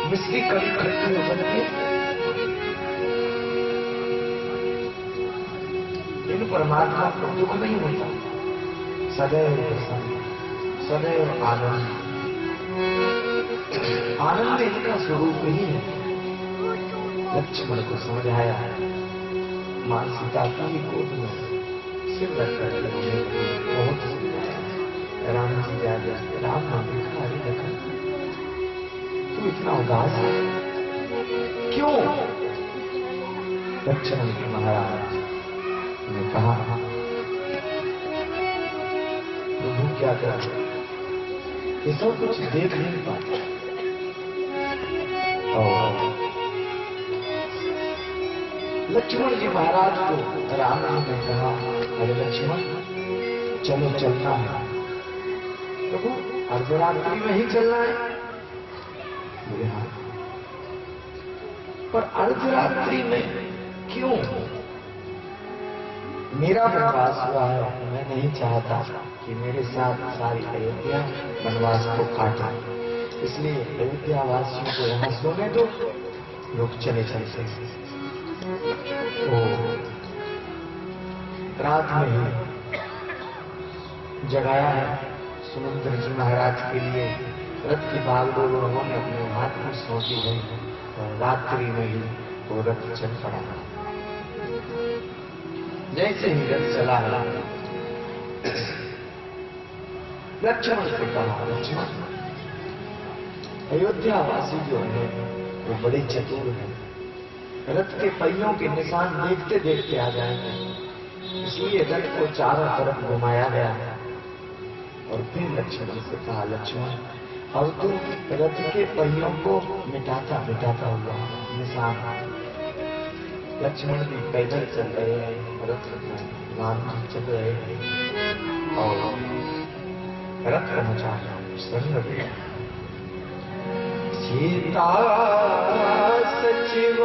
मिश्री कड़ी खट्टी हो सकती है, इन परमात्मा को दुख नहीं होता, सदैव प्रसन्न, सदैव आनंद। आनंद इनका स्वरूप ही है। लक्ष्मण को समझाया, मां सीता की गोद में सिर रखकर बहुत समझाया। राम जी आगे, राम ने देखा, अरे देखा तू इतना उदास है क्यों? लक्ष्मण जी महाराज ने कहा, प्रभु क्या कर, ये सब कुछ देख नहीं पाते। और लक्ष्मण जी महाराज को राम जी ने कहा, अरे लक्ष्मण चलो चलना है। प्रभु अर्धरात्रि में ही चलना है? बोले हाँ। पर अर्धरात्रि में क्यों? मेरा वनवास हुआ है, मैं नहीं चाहता कि मेरे साथ सारी अयोध्या वनवास को काटे, इसलिए अयोध्या वासियों को यहाँ सोने दो, लोग चले चलते हैं। तो रात में ही जगाया है सुमंत्र जी महाराज के लिए, रथ की भागदौड़ उन्होंने अपने हाथ में सौंपी है, और रात्रि में ही वो रथ चल पड़ा। जैसे ही रथ चला है, लक्ष्मण से कहा, लक्ष्मण अयोध्या वासी जो है वो बड़े चतुर हैं, रथ के पहियों के निशान देखते देखते आ जाएंगे, इसलिए रथ को चारों तरफ घुमाया गया है। और फिर लक्ष्मण से कहा, लक्ष्मण अब तू रथ के पहियों को मिटाता मिटाता हुआ निशान। लक्ष्मण भी पैदल चल रहे हैं, रथ में चल रहे हैं, और रथ पहुंचा संग गया। सीता सचिव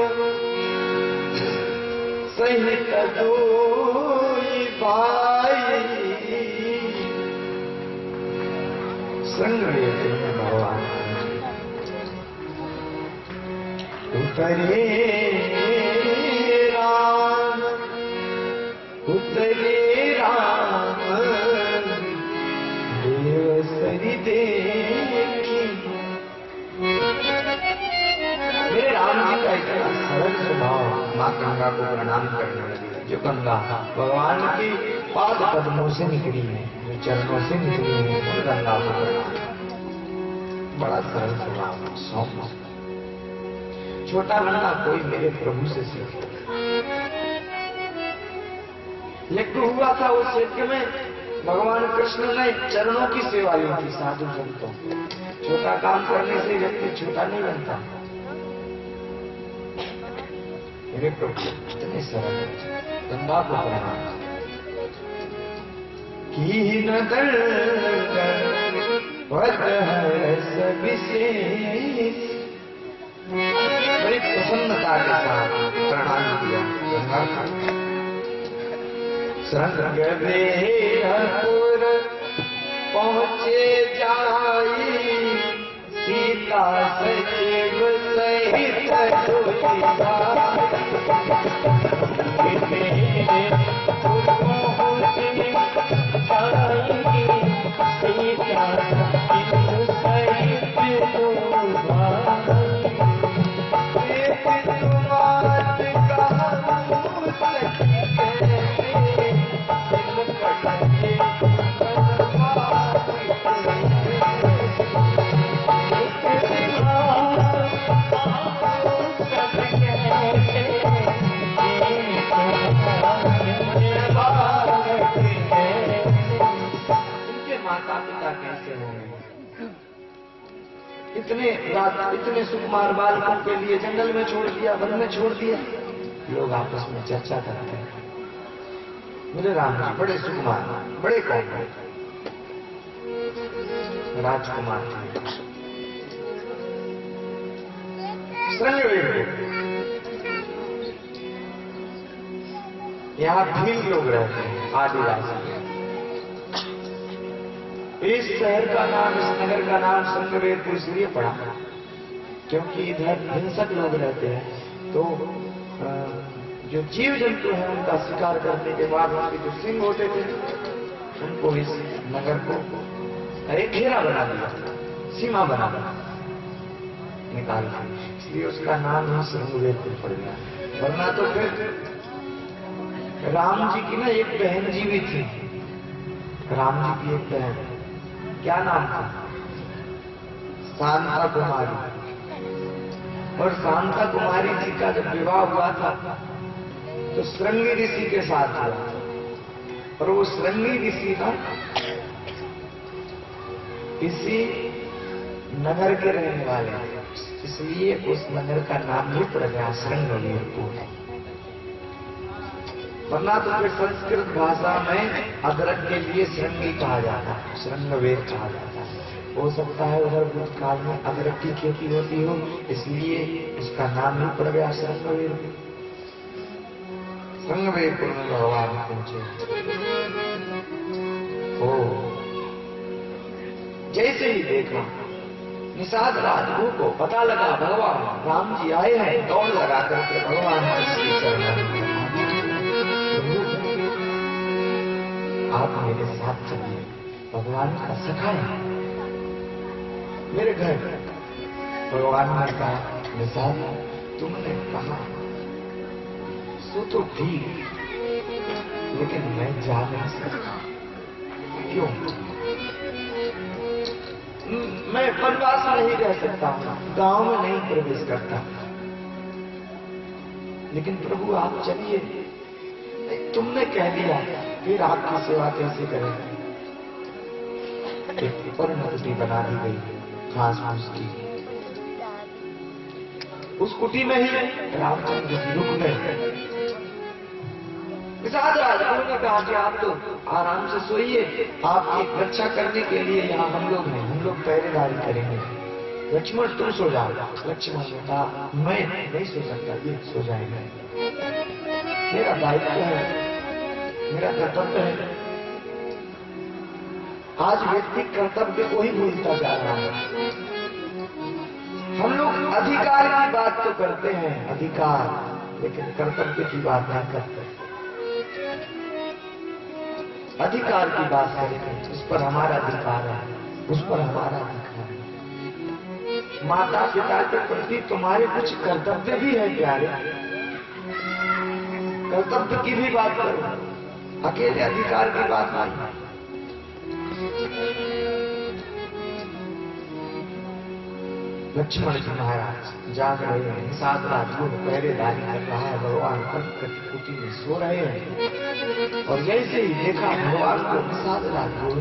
सहित दुई भाई, संग भगवान उतरे राम, उतरे राम देव सरी देखी। मेरे राम जी का इतना सरल स्वभाव, माँ गंगा को प्रणाम करने लगी, जो गंगा भगवान के पाद पद्मों से निकली है, जो चरणों से निकली है, उन गंगा को प्रणाम। बड़ा सरल स्वभाव, सौम्य, छोटा बनना कोई मेरे प्रभु से सीखे। यज्ञ हुआ था उस यज्ञ में भगवान कृष्ण ने चरणों की सेवा ली थी साधु संतों। छोटा काम करने से व्यक्ति छोटा नहीं बनता। मेरे प्रभु इतने सरल है, गंगा को प्रणाम। कीन विशेष, बड़ी प्रसन्नता के साथ प्रणाम किया गंगा का। संग बेरपुर पहुँचे जाई, सीता सचिव सहित इतने सुकुमार बालकों के लिए जंगल में छोड़ दिया, वन में छोड़ दिया। लोग आपस में चर्चा करते हैं, मेरे राम जी बड़े सुकुमार, बड़े कौन राजकुमार थे। यहाँ भील लोग रहते हैं, आदिवासी। इस शहर का नाम, इस नगर का नाम संगवेदपुर इसलिए पड़ा क्योंकि इधर हिंसक लोग रहते हैं, तो जो जीव जंतु हैं उनका शिकार करने के बाद उनके जो सिंह होते थे, उनको इस नगर को एक घेरा बना दिया, सीमा बना दिया, निकाल दिया। इसलिए उसका नाम ही श्रृंगवेरपुर पड़ गया। वरना तो फिर राम जी की ना एक बहन जी भी थी, राम जी की एक बहन, क्या नाम था? शांता कुमारी। और शांता कुमारी जी का जब विवाह हुआ था तो श्रृंगी ऋषि के साथ हुआ, और वो श्रृंगी ऋषि ना इसी नगर के रहने वाले हैं, इसलिए उस नगर का नाम ही पड़ गया श्रृंगवेरपुर। वरना तो फिर संस्कृत भाषा में अदरक के लिए श्रृंगी कहा जाता है, श्रृंगवेर कहा जाता है। हो सकता है उधर भूतकाल में अदरक की खेती होती हो, इसलिए उसका नाम ही पड़ गया श्रृंगवेरपुर। श्रृंगवेरपुर में भगवान पहुंचे। ओ जैसे ही देखा निषाद राजगुरु को पता लगा भगवान राम जी आए हैं, दौड़ लगा करके भगवान श्री चरणों में, आप मेरे साथ चलिए, भगवान का सखा है मेरे घर। भगवान ने कहा निषाद तुमने कहा सो तो ठीक, लेकिन मैं जा नहीं सकता। क्यों? मैं वनवास में नहीं रह सकता, गांव में नहीं प्रवेश करता। लेकिन प्रभु आप चलिए, तुमने कह दिया, फिर आपकी सेवा कैसे करेंगे? एक पर्णकुटी बना दी गई घास फूस की, उस कुटी में ही रामचंद्र जी रुक गए। निषाद राजगुरु ने कहा कि आप तो आराम से सोइए, आपकी रक्षा करने के लिए यहाँ हम लोग हैं, हम लोग पहरेदारी करेंगे। लक्ष्मण तुम सो जाओ। लक्ष्मण ने कहा मैं नहीं सो सकता, ये सो जाएंगे, मेरा दायित्व है, मेरा कर्तव्य है। आज व्यक्ति कर्तव्य को ही भूलता जा रहा है। हम लोग अधिकार की बात तो करते हैं, अधिकार, लेकिन कर्तव्य की बात नहीं करते। अधिकार की बात करेंगे, उस पर हमारा अधिकार है, उस पर हमारा अधिकार है। माता पिता के प्रति तुम्हारे कुछ कर्तव्य भी है प्यारे, कर्तव्य की भी बात करो, अकेले अधिकार की बात नहीं। लक्ष्मण जी महाराज जाग रहे हैं, निषाद राजगुरु पहरेदारी कर रहा है, भगवान कुटी में सो रहे हैं। और जैसे ही देखा भगवान को निषाद राजगुरु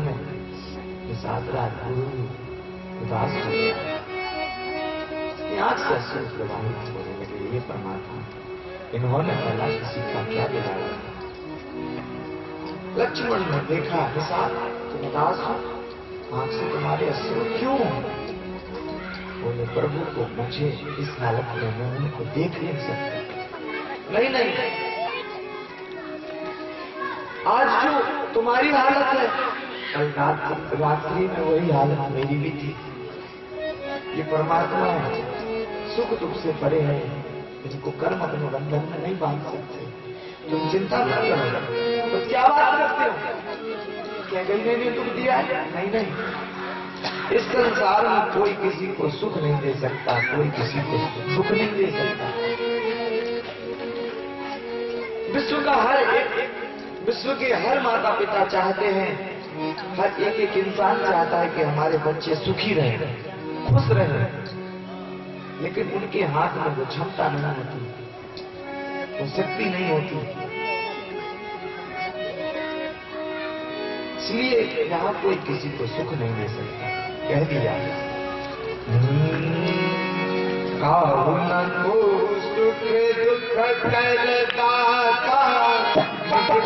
उदास हो गया, आंख से अश्रु प्रवाहित होने लगे। ये परमात्मा, इन्होंने पहला किसी का क्या बिगाड़ा? लक्ष्मण ने देखा निषाद तुम उदास हो, आंख से तुम्हारे अश्रु क्यों? बोले प्रभु को मुझे इस हालत में मैं उनको देख नहीं सकता। नहीं, आज जो तुम्हारी हालत है, कल रात्रि में वही हालत मेरी भी थी। ये परमात्मा है, सुख दुख से परे है, इनको कर्म अपने बंधन में नहीं बांध सकते। तुम चिंता मत करो। तो क्या बात करते हो? क्या गई ने दुख दिया है? नहीं, इस संसार में कोई किसी को सुख नहीं दे सकता, कोई किसी को सुख नहीं दे सकता। विश्व के हर माता पिता चाहते हैं, हर एक इंसान चाहता है कि हमारे बच्चे सुखी रहें, खुश रहें, लेकिन उनके हाथ में वो क्षमता नहीं होती, वो शक्ति नहीं होती। इसलिए यहाँ कोई किसी को सुख नहीं दे सकता। कह दिया काहुन को सुख दुख करदाता, सुख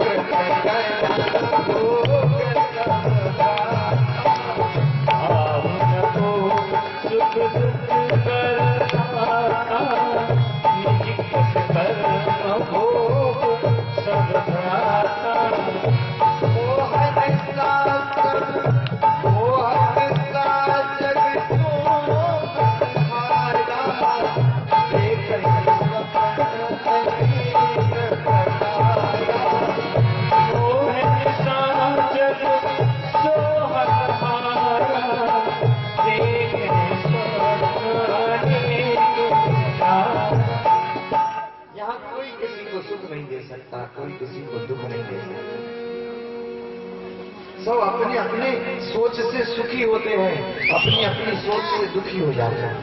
सब अपने अपने सोच से सुखी होते हैं, अपनी अपनी सोच से दुखी हो जाते हैं।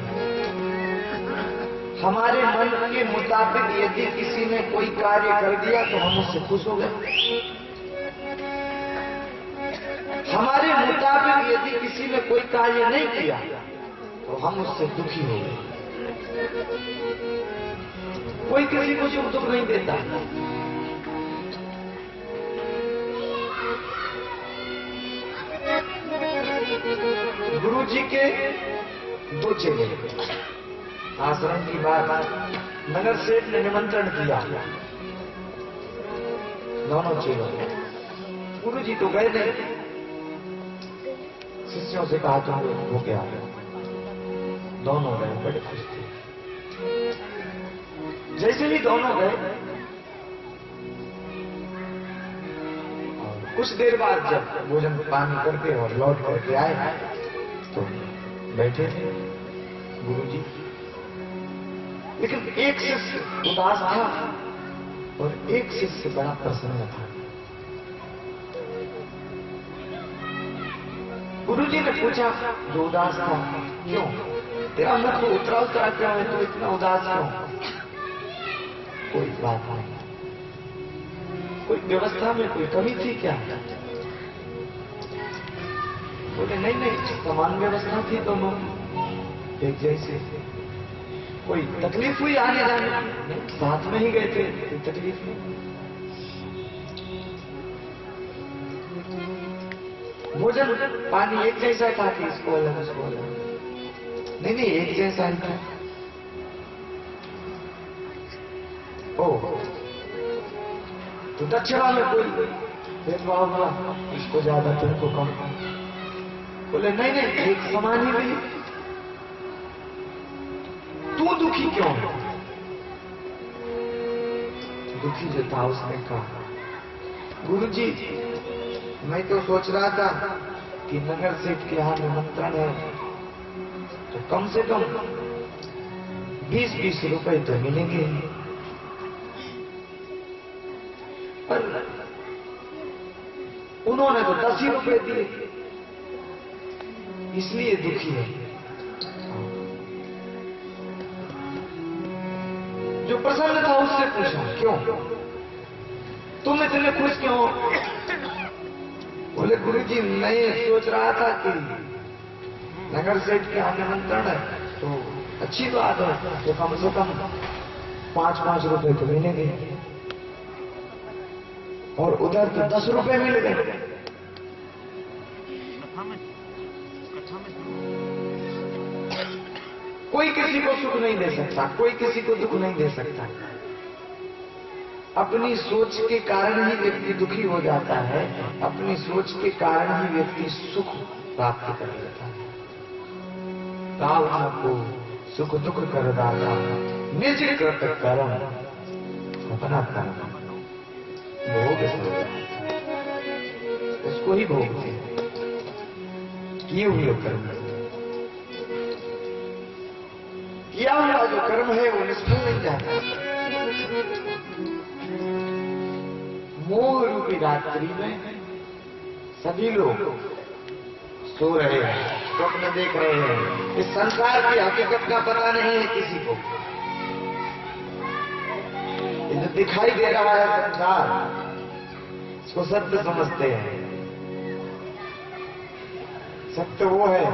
हमारे मन के मुताबिक यदि किसी ने कोई कार्य कर दिया तो हम उससे खुश हो गए, हमारे मुताबिक यदि किसी ने कोई कार्य नहीं किया तो हम उससे दुखी हो गए। कोई किसी को सुख दुख नहीं देता। गुरु जी के दो चेले, आश्रम की बात, नगर सेठ ने निमंत्रण किया दोनों चेलों को। गुरु जी तो गए नहीं, शिष्यों से कहा तुम हो गया। दोनों गए, बड़े खुश थे। जैसे ही दोनों गए, कुछ देर बाद जब भोजन पानी करके और लौट करके आए तो बैठे थे गुरु जी, लेकिन एक शिष्य उदास था और एक शिष्य बड़ा प्रसन्न था। गुरु जी ने पूछा जो उदास था, क्यों तेरा मुख उतरा उतरा क्यों है, तो इतना उदास क्यों? कोई बात नहीं, कोई व्यवस्था में कोई कमी थी क्या? बोले नहीं नहीं, समान व्यवस्था थी दोनों एक जैसे। कोई तकलीफ हुई आने जाने? नहीं, साथ में ही गए थे, कोई तकलीफ नहीं। भोजन पानी एक जैसा था कि इसको अलग उसको अलग? नहीं नहीं, एक जैसा ही था। ओ तो दक्षिणा में कोई भेदभाव हुआ, इसको ज्यादा तुमको कम? बोले नहीं नहीं, एक समान ही मिली। तू दुखी क्यों है? दुखी जो था उसने कहा, गुरु जी मैं तो सोच रहा था कि नगर सेठ के यहाँ निमंत्रण है तो कम से कम 20-20 रुपए तो मिलेंगे, पर उन्होंने तो 10 ही रुपए दिए, इसलिए दुखी है। जो प्रसन्न था उससे पूछा क्यों, तुम इतने खुश क्यों? बोले गुरु जी मैं सोच रहा था कि नगर सेठ के यहाँ निमंत्रण है तो अच्छी बात है, तो कम से कम 5-5 रुपए तो मिलेंगे, और उधर तो 10 रुपए मिल गए। कोई किसी को सुख नहीं दे सकता, कोई किसी को दुख नहीं दे सकता। अपनी सोच के कारण ही व्यक्ति दुखी हो जाता है, अपनी सोच के कारण ही व्यक्ति सुख प्राप्त कर लेता है। को सुख दुख कर दाता, निज कृत कर्म अपना कर्म भोग, उसको ही भोगते किए हुए कर्म। किया हुआ जो कर्म है वो निष्फल नहीं जाता। मोह रूपी रात्रि में सभी लोग सो रहे हैं, स्वप्न देख रहे हैं, इस संसार की हकीकत का पता नहीं है किसी को। ये जो दिखाई दे रहा है संसार, इसको सत्य समझते हैं। सत्य वो है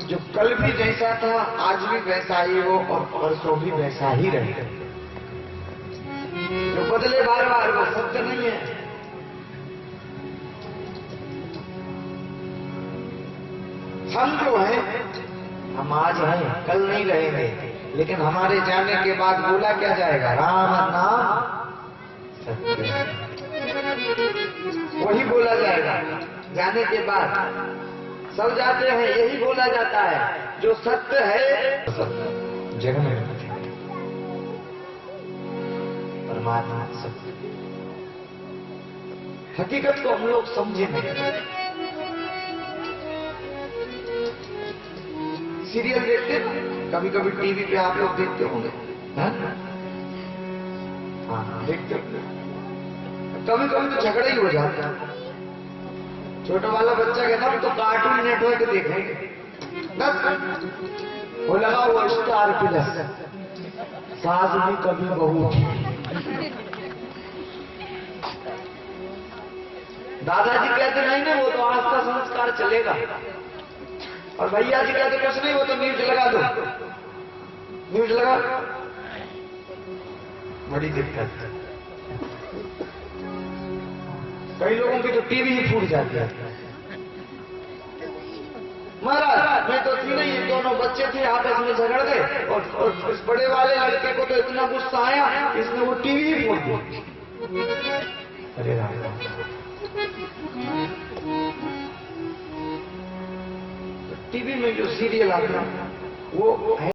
जो कल भी जैसा था, आज भी वैसा ही हो और परसों भी वैसा ही रहे। जो बदले बार बार वो सत्य नहीं है। हम जो हैं, हम आज हैं, कल नहीं रहेंगे, लेकिन हमारे जाने के बाद बोला क्या जाएगा? राम नाम सत्य, वही बोला जाएगा। जाने के बाद सब जाते हैं, यही बोला जाता है जो सत्य है सत्य जग में परमात्मा सत्य। हकीकत को हम लोग समझे नहीं। सीरियल देखते हो, कभी कभी टीवी पे आप लोग देखते होंगे, हाँ देखते हो। कभी कभी तो झगड़ा ही हो जाता है। छोटा वाला बच्चा कहता हम तो कार्टून नेटवर्क देखेंगे, बस वो लगा हुआ स्टार प्लस, सास भी कभी बहू। दादाजी कहते नहीं ना, वो तो आस्था संस्कार चलेगा, और भैया जी कहते कुछ नहीं, वो तो न्यूज लगा दो, न्यूज लगा। बड़ी दिक्कत है, कई लोगों की तो टीवी ही फूट जाती है। महाराज मैं तो थी नहीं, ये दोनों बच्चे थे आपस में झगड़ गए, और इस बड़े वाले लड़के को तो इतना गुस्सा आया, इसने वो टीवी ही फोड़ दी। अरे राम, टीवी में जो सीरियल आता है वो